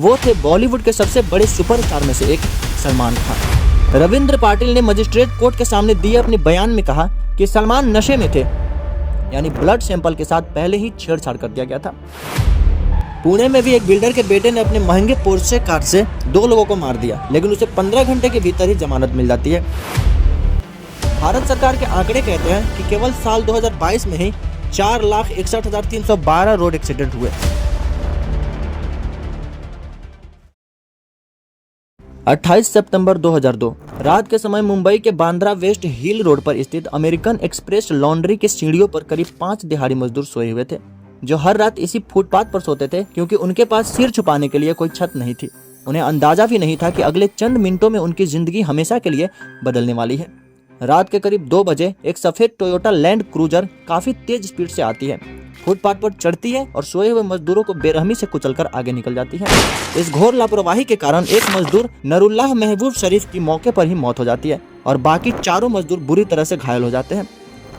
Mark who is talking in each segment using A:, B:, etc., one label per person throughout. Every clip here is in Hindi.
A: वो थे बॉलीवुड के सबसे बड़े सुपरस्टार में से एक सलमान खान। रविंद्र पाटिल ने मजिस्ट्रेट कोर्ट के सामने दिए अपने बयान में कहा कि सलमान नशे में थे, यानी ब्लड सैंपल के साथ पहले ही छेड़छाड़ कर दिया गया था। पुणे में भी एक बिल्डर के बेटे ने अपने महंगे पोर्शे कार से 2 लोगों को मार दिया, लेकिन उसे 15 घंटे के भीतर ही जमानत मिल जाती है। भारत सरकार के आंकड़े कहते हैं कि केवल साल 2022 में ही 4,61,312 रोड एक्सीडेंट हुए। 28 सितंबर 2002 रात के समय मुंबई के बांद्रा वेस्ट हिल रोड पर स्थित अमेरिकन एक्सप्रेस लॉन्ड्री के सीढ़ियों पर करीब 5 दिहाड़ी मजदूर सोए हुए थे, जो हर रात इसी फुटपाथ पर सोते थे क्योंकि उनके पास सिर छुपाने के लिए कोई छत नहीं थी। उन्हें अंदाजा भी नहीं था कि अगले चंद मिनटों में उनकी जिंदगी हमेशा के लिए बदलने वाली है। रात के करीब 2 बजे एक सफेद टोयोटा लैंड क्रूजर काफी तेज स्पीड से आती है, फुटपाथ पर चढ़ती है और सोए हुए मजदूरों को बेरहमी से कुचलकर आगे निकल जाती है। इस घोर लापरवाही के कारण एक मजदूर नरुल्लाह महबूब शरीफ की मौके पर ही मौत हो जाती है और बाकी 4 मजदूर बुरी तरह से घायल हो जाते हैं।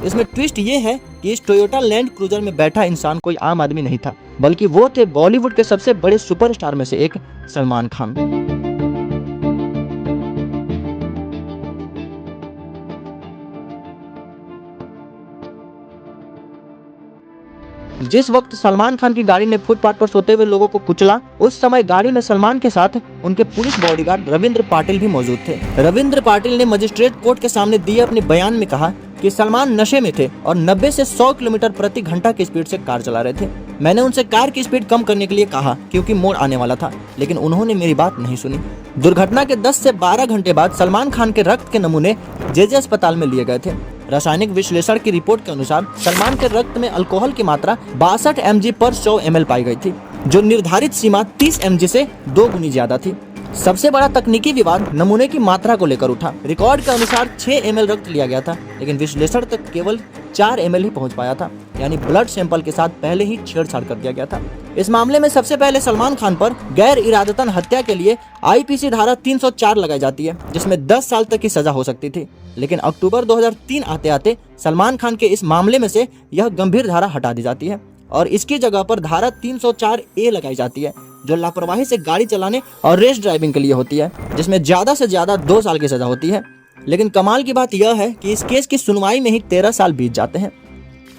A: इसमें ट्विस्ट ये है कि इस टोयोटा लैंड क्रूजर में बैठा इंसान कोई आम आदमी नहीं था, बल्कि वो थे बॉलीवुड के सबसे बड़े सुपरस्टार में से एक सलमान खान। जिस वक्त सलमान खान की गाड़ी ने फुटपाथ पर सोते हुए लोगों को कुचला, उस समय गाड़ी में सलमान के साथ उनके पुलिस बॉडीगार्ड रविंद्र पाटिल भी मौजूद थे। रविंद्र पाटिल ने मजिस्ट्रेट कोर्ट के सामने दिए अपने बयान में कहा कि सलमान नशे में थे और 90 से 100 किलोमीटर प्रति घंटा की स्पीड से कार चला रहे थे। मैंने उनसे कार की स्पीड कम करने के लिए कहा क्योंकि मोड़ आने वाला था, लेकिन उन्होंने मेरी बात नहीं सुनी। दुर्घटना के 10 से 12 घंटे बाद सलमान खान के रक्त के नमूने जेजे अस्पताल में लिए गए थे। रासायनिक विश्लेषण की रिपोर्ट के अनुसार सलमान के रक्त में अल्कोहल की मात्रा 62 mg पर 100 ml पाई गई थी, जो निर्धारित सीमा 30 mg से 2 गुनी ज्यादा थी। सबसे बड़ा तकनीकी विवाद नमूने की मात्रा को लेकर उठा। रिकॉर्ड के अनुसार 6 ml रक्त लिया गया था, लेकिन विश्लेषण तक केवल 4 ml ही पहुंच पाया था, यानी ब्लड सैंपल के साथ पहले ही छेड़छाड़ कर दिया गया था। इस मामले में सबसे पहले सलमान खान पर गैर इरादतन हत्या के लिए आईपीसी धारा 304 लगाई जाती है, जिसमें 10 साल तक की सजा हो सकती थी, लेकिन अक्टूबर 2003 आते आते सलमान खान के इस मामले में से यह गंभीर धारा हटा दी जाती है और इसकी जगह पर धारा 304A लगाई जाती है, जो लापरवाही से गाड़ी चलाने और रेस ड्राइविंग के लिए होती है, जिसमें ज्यादा से ज्यादा 2 साल की सजा होती है। लेकिन कमाल की बात यह है कि इस केस की सुनवाई में ही 13 साल बीत जाते हैं।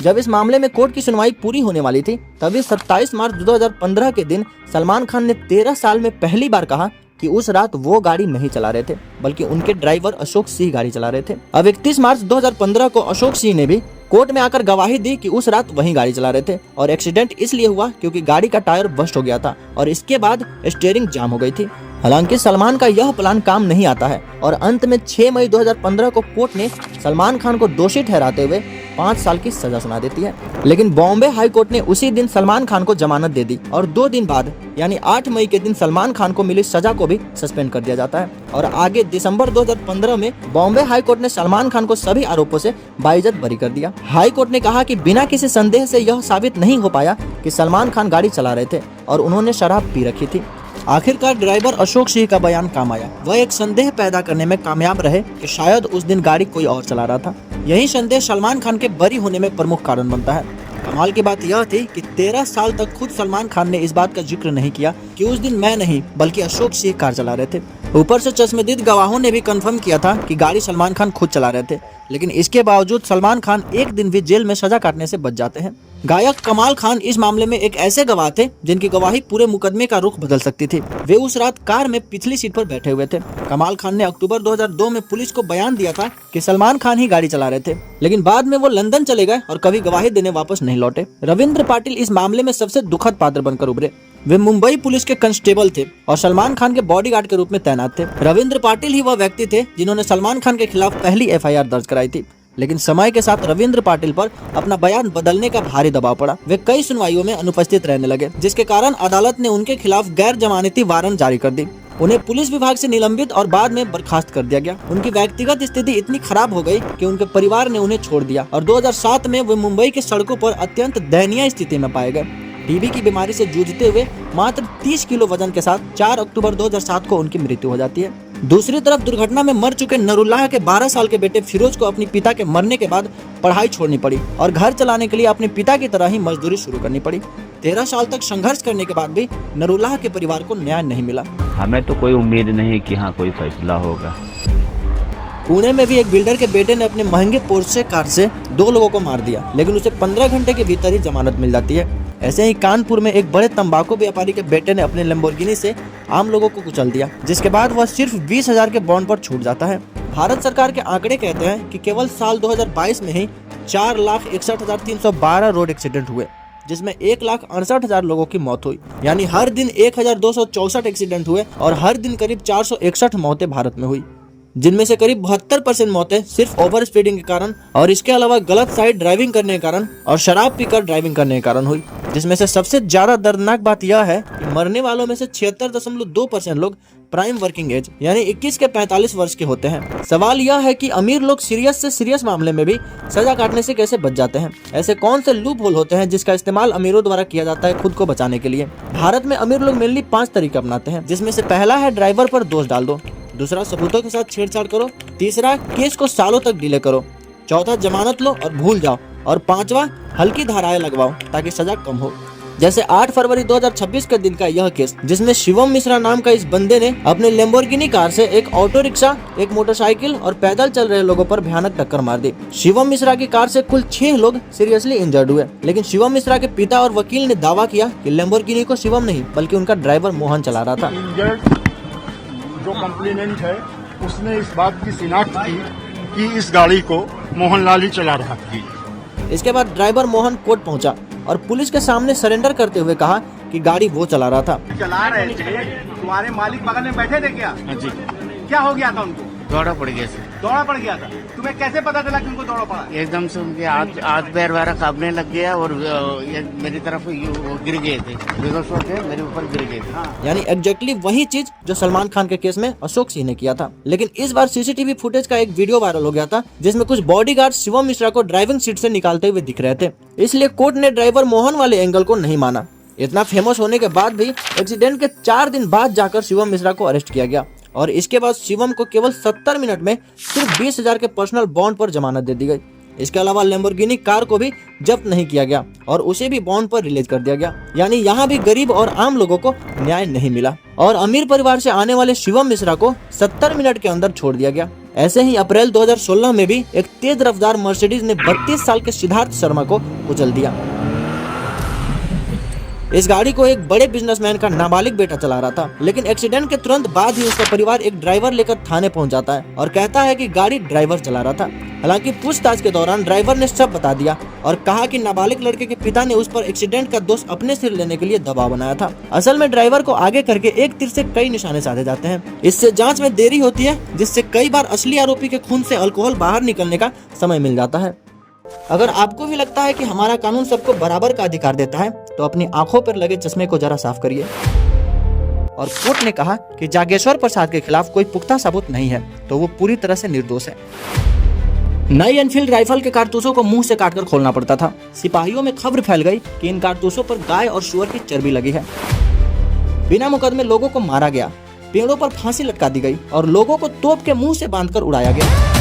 A: जब इस मामले में कोर्ट की सुनवाई पूरी होने वाली थी, तभी 27 मार्च 2015 के दिन सलमान खान ने 13 साल में पहली बार कहा कि उस रात वो गाड़ी नहीं चला रहे थे, बल्कि उनके ड्राइवर अशोक सिंह गाड़ी चला रहे थे। अब 31 मार्च 2015 को अशोक सिंह ने भी कोर्ट में आकर गवाही दी कि उस रात वही गाड़ी चला रहे थे और एक्सीडेंट इसलिए हुआ क्योंकि गाड़ी का टायर बस्ट हो गया था और इसके बाद स्टीयरिंग जाम हो गई थी। हालांकि सलमान का यह प्लान काम नहीं आता है और अंत में 6 मई 2015 को कोर्ट ने सलमान खान को दोषी ठहराते हुए 5 साल की सजा सुना देती है। लेकिन बॉम्बे हाई कोर्ट ने उसी दिन सलमान खान को जमानत दे दी और 2 दिन बाद यानी 8 मई के दिन सलमान खान को मिली सजा को भी सस्पेंड कर दिया जाता है और आगे दिसंबर 2015 में बॉम्बे हाई कोर्ट ने सलमान खान को सभी आरोपों से बाइज्जत बरी कर दिया। हाई कोर्ट ने कहा कि बिना किसी संदेह से यह साबित नहीं हो पाया कि सलमान खान गाड़ी चला रहे थे और उन्होंने शराब पी रखी थी। आखिरकार ड्राइवर अशोक सिंह का बयान काम आया। वह एक संदेह पैदा करने में कामयाब रहे कि शायद उस दिन गाड़ी कोई और चला रहा था। यही संदेह सलमान खान के बरी होने में प्रमुख कारण बनता है। कमाल की बात यह थी कि 13 साल तक खुद सलमान खान ने इस बात का जिक्र नहीं किया कि उस दिन मैं नहीं बल्कि अशोक सिंह कार चला रहे थे। ऊपर से चश्मदीद गवाहों ने भी कंफर्म किया था कि गाड़ी सलमान खान खुद चला रहे थे, लेकिन इसके बावजूद सलमान खान एक दिन भी जेल में सजा काटने से बच जाते हैं। गायक कमाल खान इस मामले में एक ऐसे गवाह थे जिनकी गवाही पूरे मुकदमे का रुख बदल सकती थी। वे उस रात कार में पिछली सीट पर बैठे हुए थे। कमाल खान ने अक्टूबर 2002 में पुलिस को बयान दिया था कि सलमान खान ही गाड़ी चला रहे थे, लेकिन बाद में वो लंदन चले गए और कभी गवाही देने वापस नहीं लौटे। रविंद्र पाटिल इस मामले में सबसे दुखद पात्र बनकर उभरे। वे मुंबई पुलिस के कांस्टेबल थे और सलमान खान के बॉडीगार्ड के रूप में तैनात थे। रविंद्र पाटिल ही वह व्यक्ति थे जिन्होंने सलमान खान के खिलाफ पहली FIR दर्ज कराई थी, लेकिन समय के साथ रविंद्र पाटिल पर अपना बयान बदलने का भारी दबाव पड़ा। वे कई सुनवाइयों में अनुपस्थित रहने लगे, जिसके कारण अदालत ने उनके खिलाफ गैर जमानती वारंट जारी कर दी। उन्हें पुलिस विभाग से निलंबित और बाद में बर्खास्त कर दिया गया। उनकी व्यक्तिगत स्थिति इतनी खराब हो गई कि उनके परिवार ने उन्हें छोड़ दिया और 2007 में वे मुंबई की सड़कों पर अत्यंत दयनीय स्थिति में पाए गए। टीबी की बीमारी से जूझते हुए मात्र 30 किलो वजन के साथ 4 अक्टूबर 2007 को उनकी मृत्यु हो जाती है। दूसरी तरफ दुर्घटना में मर चुके नरुल्लाह के 12 साल के बेटे फिरोज को अपने पिता के मरने के बाद पढ़ाई छोड़नी पड़ी और घर चलाने के लिए अपने पिता की तरह ही मजदूरी शुरू करनी पड़ी। 13 साल तक संघर्ष करने के बाद भी नरूल्लाह के परिवार को न्याय नहीं मिला।
B: हमें तो कोई उम्मीद नहीं कि हाँ कोई फैसला होगा।
A: पुणे में भी एक बिल्डर के बेटे ने अपने महंगे पोर्शे कार से 2 लोगों को मार दिया, लेकिन उसे 15 घंटे के भीतर ही जमानत मिल जाती है। ऐसे ही कानपुर में एक बड़े तंबाकू व्यापारी के बेटे ने अपने लैम्बोर्गिनी से आम लोगों को कुचल दिया, जिसके बाद वह सिर्फ 20,000 के बॉन्ड पर छूट जाता है। भारत सरकार के आंकड़े कहते हैं कि केवल साल 2022 में ही 4,61,312 रोड एक्सीडेंट हुए, जिसमें 1,68,000 लोगों की मौत हुई। यानी हर दिन 1,264 एक्सीडेंट हुए और हर दिन करीब 461 मौतें भारत में हुई, जिनमें से करीब 72% मौतें सिर्फ ओवर स्पीडिंग के कारण और इसके अलावा गलत साइड ड्राइविंग करने के कारण और शराब पीकर ड्राइविंग करने के कारण हुई। जिसमें से सबसे ज्यादा दर्दनाक बात यह है कि मरने वालों में से 76.2% लोग प्राइम वर्किंग एज यानी 21 के 45 वर्ष के होते हैं। सवाल यह है कि अमीर लोग सीरियस से सीरियस मामले में भी सजा काटने से कैसे बच जाते हैं? ऐसे कौन से लूप होल होते हैं जिसका इस्तेमाल अमीरों द्वारा किया जाता है खुद को बचाने के लिए? भारत में अमीर लोग मेनली 5 तरीके अपनाते हैं, जिसमें से पहला है ड्राइवर पर दोष डाल दो, दूसरा सबूतों के साथ छेड़छाड़ करो, तीसरा केस को सालों तक डिले करो, चौथा जमानत लो और भूल जाओ, और पांचवा हल्की धाराएं लगवाओ ताकि सजा कम हो। जैसे 8 फरवरी 2026 के दिन का यह केस, जिसमें शिवम मिश्रा नाम का इस बंदे ने अपने लैम्बोर्गिनी कार से एक ऑटो रिक्शा, एक मोटरसाइकिल और पैदल चल रहे लोगों पर भयानक टक्कर मार दी। शिवम मिश्रा की कार से कुल 6 लोग सीरियसली इंजर्ड हुए, लेकिन शिवम मिश्रा के पिता और वकील ने दावा किया कि लैम्बोर्गिनी को शिवम नहीं बल्कि उनका ड्राइवर मोहन चला रहा था।
C: जो कंप्लेनेंट है उसने इस बात की शिनाख्त की कि इस गाड़ी को मोहनलाल ही चला रहा था।
A: इसके बाद ड्राइवर मोहन कोर्ट पहुंचा और पुलिस के सामने सरेंडर करते हुए कहा कि गाड़ी वो चला रहा था।
D: चला रहे थे, तुम्हारे मालिक बगल में बैठे थे क्या?
B: जी।
D: क्या हो गया था उनको?
B: दौड़ा पड़ गया सर।
D: दौड़ा पड़ गया था। तुम्हें कैसे पता चला कि उनको दौड़ा पड़ा?
B: एकदम से उनके हाथ पैर वगैरह कांपने लग गया और ये मेरी तरफ वो गिर गए थे, बेहोश होके मेरे ऊपर गिर गए थे।
A: यानी एग्जैक्टली वही चीज जो सलमान खान के केस में अशोक सिंह ने किया था। लेकिन इस बार सीसीटीवी फुटेज का एक वीडियो वायरल हो गया था, जिसमें कुछ बॉडीगार्ड शिवम मिश्रा को ड्राइविंग सीट से निकालते हुए दिख रहे थे। इसलिए कोर्ट ने ड्राइवर मोहन वाले एंगल को नहीं माना। इतना फेमस होने के बाद भी एक्सीडेंट के 4 दिन बाद जाकर शिवम मिश्रा को अरेस्ट किया गया और इसके बाद शिवम को केवल 70 मिनट में सिर्फ 20,000 के पर्सनल बॉन्ड पर जमानत दे दी गई। इसके अलावा लैम्बोर्गिनी कार को भी जब्त नहीं किया गया और उसे भी बॉन्ड पर रिलीज कर दिया गया। यानी यहाँ भी गरीब और आम लोगों को न्याय नहीं मिला और अमीर परिवार से आने वाले शिवम मिश्रा को 70 मिनट के अंदर छोड़ दिया गया। ऐसे ही अप्रैल 2016 में भी एक तेज रफ्तार मर्सिडीज ने 32 साल के सिद्धार्थ शर्मा को कुचल दिया। इस गाड़ी को एक बड़े बिजनेसमैन का नाबालिग बेटा चला रहा था, लेकिन एक्सीडेंट के तुरंत बाद ही उसका परिवार एक ड्राइवर लेकर थाने पहुंच जाता है और कहता है कि गाड़ी ड्राइवर चला रहा था। हालांकि पूछताछ के दौरान ड्राइवर ने सब बता दिया और कहा कि नाबालिग लड़के के पिता ने उस पर एक्सीडेंट का दोष अपने सिर लेने के लिए दबाव बनाया था। असल में ड्राइवर को आगे करके एक तीर से कई निशाने साधे जाते हैं। इससे जाँच में देरी होती है, जिससे कई बार असली आरोपी के खून से अल्कोहल बाहर निकलने का समय मिल जाता है। अगर आपको भी लगता है कि हमारा कानून सबको बराबर का अधिकार देता है, तो अपनी आंखों पर लगे चश्मे को जरा साफ करिए। और कोर्ट ने कहा कि जागेश्वर प्रसाद के खिलाफ कोई पुख्ता सबूत नहीं है, तो वो पूरी तरह से निर्दोष है। नई एनफील्ड राइफल के कारतूसों को मुंह से काटकर खोलना पड़ता था। सिपाहियों में खबर फैल गई कि इन कारतूसों पर गाय और सुअर की चर्बी लगी है। बिना मुकदमे लोगों को मारा गया, पेड़ों पर फांसी लटका दी गई और लोगों को तोप के मुंह से बांधकर उड़ाया गया।